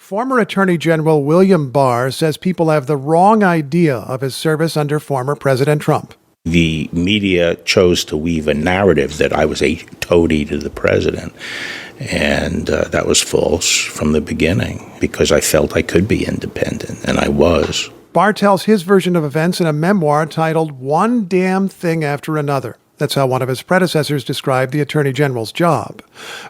Former Attorney General William Barr says people have the wrong idea of his service under former President Trump. The media chose to weave a narrative that I was a toady to the president, and that was false from the beginning because I felt I could be independent, and I was. Barr tells his version of events in a memoir titled One Damn Thing After Another. That's how one of his predecessors described the Attorney General's job.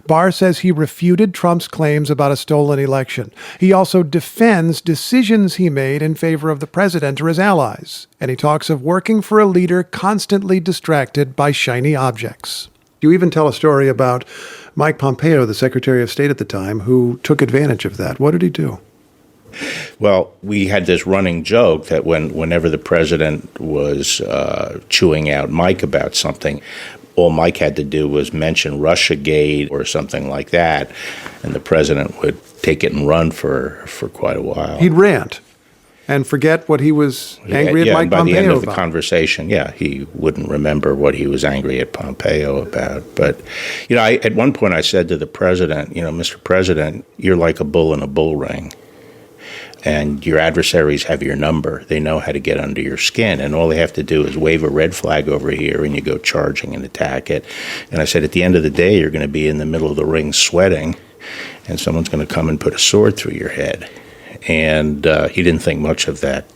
Barr says he refuted Trump's claims about a stolen election. He also defends decisions he made in favor of the president or his allies. And he talks of working for a leader constantly distracted by shiny objects. You even tell a story about Mike Pompeo, the Secretary of State at the time, who took advantage of that. What did he do? Well, we had this running joke that whenever the president was chewing out Mike about something, all Mike had to do was mention Russiagate or something like that, and the president would take it and run for quite a while. He'd rant and forget what he was angry at Mike Pompeo about. By the end of the conversation, he wouldn't remember what he was angry at Pompeo about. But, at one point I said to the president, Mr. President, you're like a bull in a bull ring. And your adversaries have your number. They know how to get under your skin. And all they have to do is wave a red flag over here and you go charging and attack it. And I said, at the end of the day, you're going to be in the middle of the ring sweating, and someone's going to come and put a sword through your head. And he didn't think much of that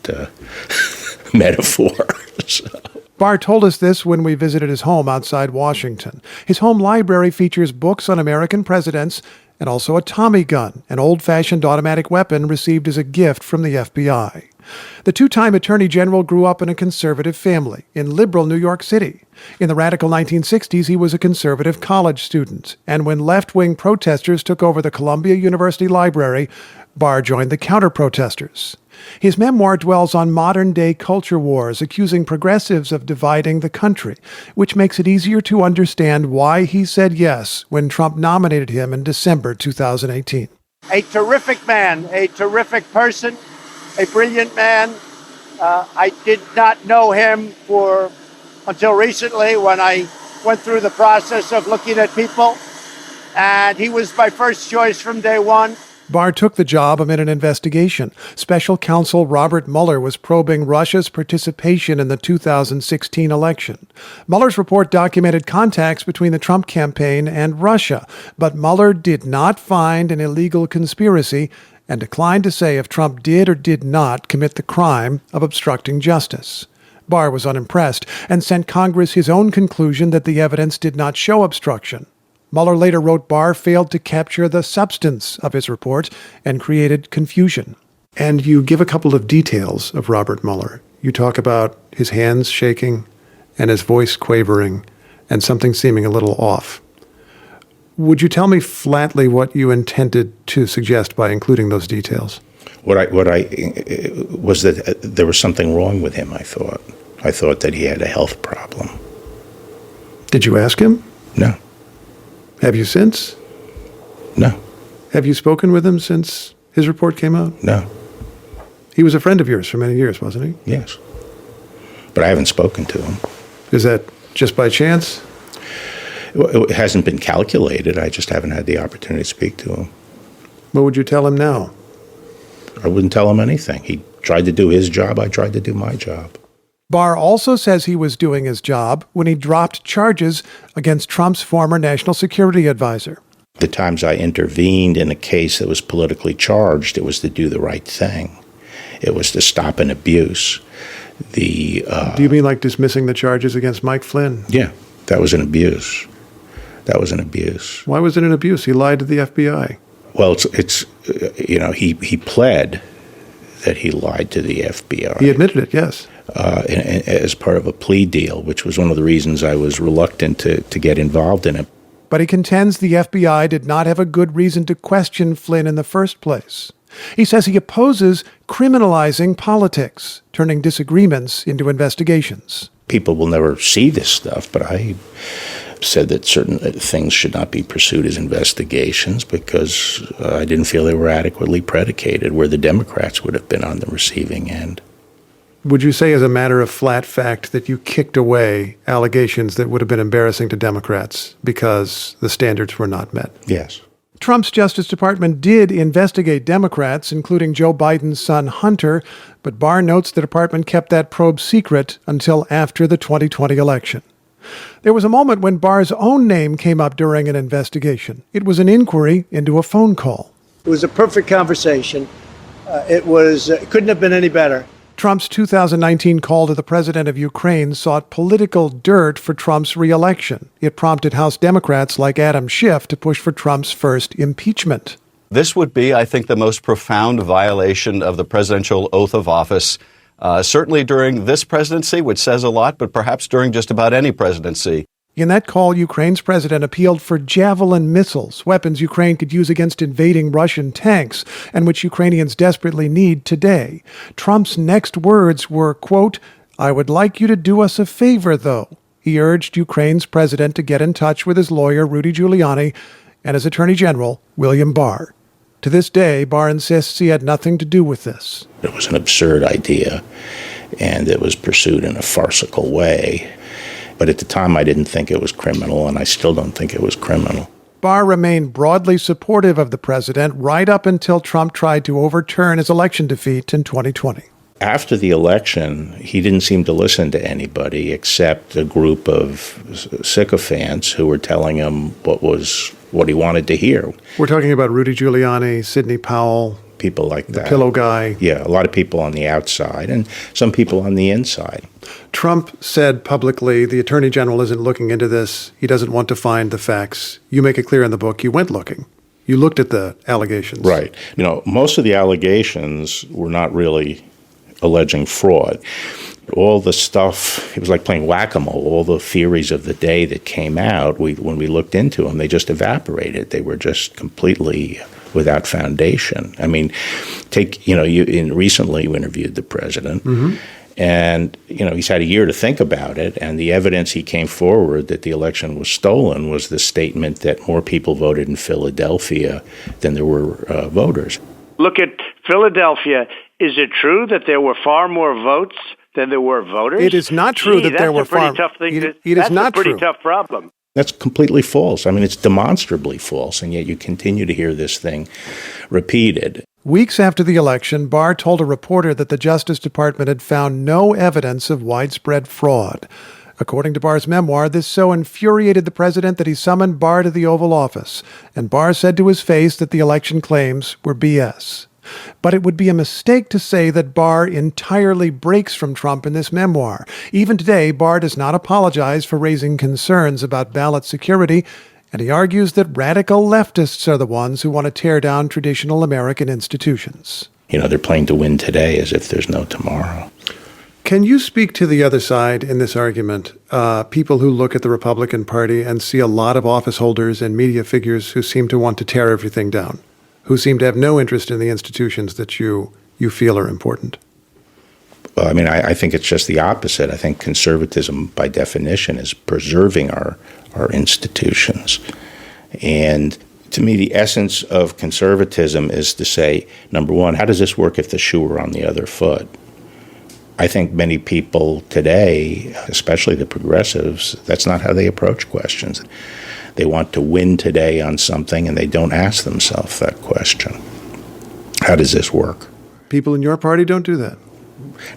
metaphor. So. Barr told us this when we visited his home outside Washington. His home library features books on American presidents and also a Tommy gun, an old-fashioned automatic weapon received as a gift from the FBI. The two-time Attorney General grew up in a conservative family in liberal New York City. In the radical 1960s, he was a conservative college student, and when left-wing protesters took over the Columbia University Library, Barr joined the counter-protesters. His memoir dwells on modern-day culture wars, accusing progressives of dividing the country, which makes it easier to understand why he said yes when Trump nominated him in December 2018. A terrific man, a terrific person, a brilliant man. I did not know him until recently when I went through the process of looking at people, and he was my first choice from day one. Barr took the job amid an investigation. Special counsel Robert Mueller was probing Russia's participation in the 2016 election. Mueller's report documented contacts between the Trump campaign and Russia, but Mueller did not find an illegal conspiracy and declined to say if Trump did or did not commit the crime of obstructing justice. Barr was unimpressed and sent Congress his own conclusion that the evidence did not show obstruction. Mueller later wrote Barr failed to capture the substance of his report and created confusion. And you give a couple of details of Robert Mueller. You talk about his hands shaking and his voice quavering and something seeming a little off. Would you tell me flatly what you intended to suggest by including those details? What I was that there was something wrong with him, I thought. I thought that he had a health problem. Did you ask him? No. Have you since? No. Have you spoken with him since his report came out? No. He was a friend of yours for many years, wasn't he? Yes. But I haven't spoken to him. Is that just by chance? It hasn't been calculated. I just haven't had the opportunity to speak to him. What would you tell him now? I wouldn't tell him anything. He tried to do his job. I tried to do my job. Barr also says he was doing his job when he dropped charges against Trump's former national security advisor. The times I intervened in a case that was politically charged, it was to do the right thing. It was to stop an abuse. Do you mean like dismissing the charges against Mike Flynn? Yeah, that was an abuse. That was an abuse. Why was it an abuse? He lied to the FBI. Well, he pled that he lied to the FBI. He admitted it, yes. As part of a plea deal, which was one of the reasons I was reluctant to get involved in it. But he contends the FBI did not have a good reason to question Flynn in the first place. He says he opposes criminalizing politics, turning disagreements into investigations. People will never see this stuff, but I said that certain things should not be pursued as investigations because I didn't feel they were adequately predicated, where the Democrats would have been on the receiving end. Would you say as a matter of flat fact that you kicked away allegations that would have been embarrassing to Democrats because the standards were not met? Yes. Trump's Justice Department did investigate Democrats, including Joe Biden's son Hunter, but Barr notes the department kept that probe secret until after the 2020 election. There was a moment when Barr's own name came up during an investigation. It was an inquiry into a phone call. It was a perfect conversation. It couldn't have been any better. Trump's 2019 call to the president of Ukraine sought political dirt for Trump's re-election. It prompted House Democrats like Adam Schiff to push for Trump's first impeachment. This would be, I think, the most profound violation of the presidential oath of office, certainly during this presidency, which says a lot, but perhaps during just about any presidency. In that call, Ukraine's president appealed for Javelin missiles, weapons Ukraine could use against invading Russian tanks, and which Ukrainians desperately need today. Trump's next words were, quote, "I would like you to do us a favor, though." He urged Ukraine's president to get in touch with his lawyer, Rudy Giuliani, and his attorney general, William Barr. To this day, Barr insists he had nothing to do with this. It was an absurd idea, and it was pursued in a farcical way. But at the time, I didn't think it was criminal, and I still don't think it was criminal. Barr remained broadly supportive of the president right up until Trump tried to overturn his election defeat in 2020. After the election, he didn't seem to listen to anybody except a group of sycophants who were telling him what he wanted to hear. We're talking about Rudy Giuliani, Sidney Powell, People like that. the pillow guy. Yeah, a lot of people on the outside and some people on the inside. Trump said publicly the attorney general isn't looking into this. He doesn't want to find the facts. You make it clear in the book you went looking. You looked at the allegations. Right. Most of the allegations were not really alleging fraud. All the stuff, it was like playing whack-a-mole. All the theories of the day that came out, when we looked into them, they just evaporated. They were just completely without foundation. I mean, recently you interviewed the president, and he's had a year to think about it, and the evidence he came forward that the election was stolen was the statement that more people voted in Philadelphia than there were voters. Look at Philadelphia. Is it true that there were far more votes than there were voters? It is not true that there were far. It is not true. That's a pretty tough problem. That's completely false. I mean, it's demonstrably false, and yet you continue to hear this thing repeated. Weeks after the election, Barr told a reporter that the Justice Department had found no evidence of widespread fraud. According to Barr's memoir, this so infuriated the president that he summoned Barr to the Oval Office, and Barr said to his face that the election claims were BS. But it would be a mistake to say that Barr entirely breaks from Trump in this memoir. Even today, Barr does not apologize for raising concerns about ballot security, and he argues that radical leftists are the ones who want to tear down traditional American institutions. They're playing to win today as if there's no tomorrow. Can you speak to the other side in this argument? People who look at the Republican Party and see a lot of office holders and media figures who seem to want to tear everything down, who seem to have no interest in the institutions that you feel are important. Well, I mean, I think it's just the opposite. I think conservatism, by definition, is preserving our institutions. And to me, the essence of conservatism is to say, number one, how does this work if the shoe were on the other foot? I think many people today, especially the progressives, that's not how they approach questions. They want to win today on something, and they don't ask themselves that question. How does this work? People in your party don't do that.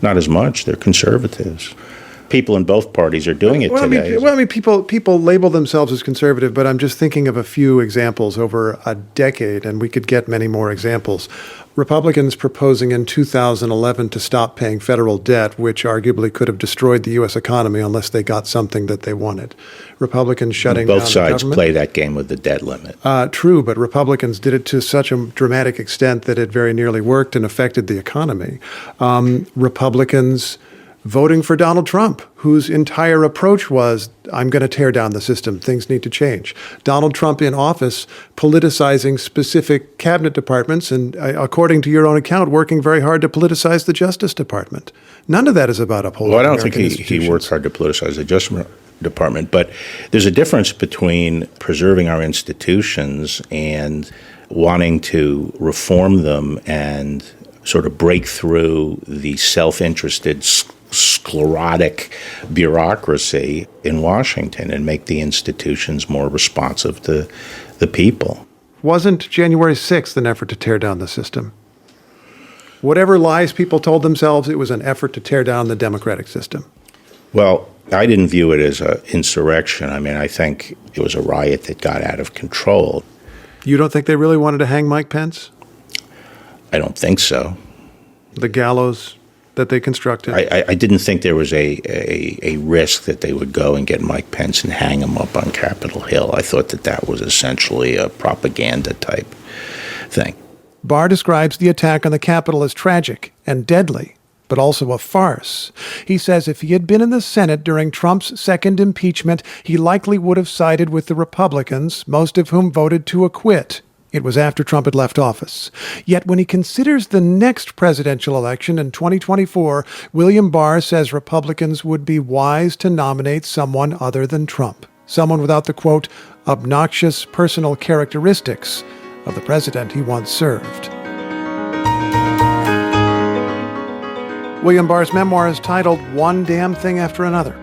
Not as much. They're conservatives. People in both parties are doing it today. People label themselves as conservative, but I'm just thinking of a few examples over a decade, and we could get many more examples. Republicans proposing in 2011 to stop paying federal debt, which arguably could have destroyed the U.S. economy unless they got something that they wanted. Republicans shutting down the government. Both sides play that game with the debt limit. True, but Republicans did it to such a dramatic extent that it very nearly worked and affected the economy. Republicans voting for Donald Trump, whose entire approach was, I'm going to tear down the system. Things need to change. Donald Trump in office, politicizing specific cabinet departments and, according to your own account, working very hard to politicize the Justice Department. None of that is about upholding Well, I don't American think he works hard to politicize the Justice Department, but there's a difference between preserving our institutions and wanting to reform them and sort of break through the self-interested sclerotic bureaucracy in Washington and make the institutions more responsive to the people. Wasn't January 6th an effort to tear down the system? Whatever lies people told themselves, it was an effort to tear down the democratic system. Well, I didn't view it as an insurrection. I mean, I think it was a riot that got out of control. You don't think they really wanted to hang Mike Pence? I don't think so. The gallows that they constructed? I didn't think there was a risk that they would go and get Mike Pence and hang him up on Capitol Hill. I thought that was essentially a propaganda type thing. Barr describes the attack on the Capitol as tragic and deadly, but also a farce. He says if he had been in the Senate during Trump's second impeachment, he likely would have sided with the Republicans, most of whom voted to acquit. It was after Trump had left office. Yet when he considers the next presidential election in 2024, William Barr says Republicans would be wise to nominate someone other than Trump, someone without the, quote, obnoxious personal characteristics of the president he once served. William Barr's memoir is titled One Damn Thing After Another.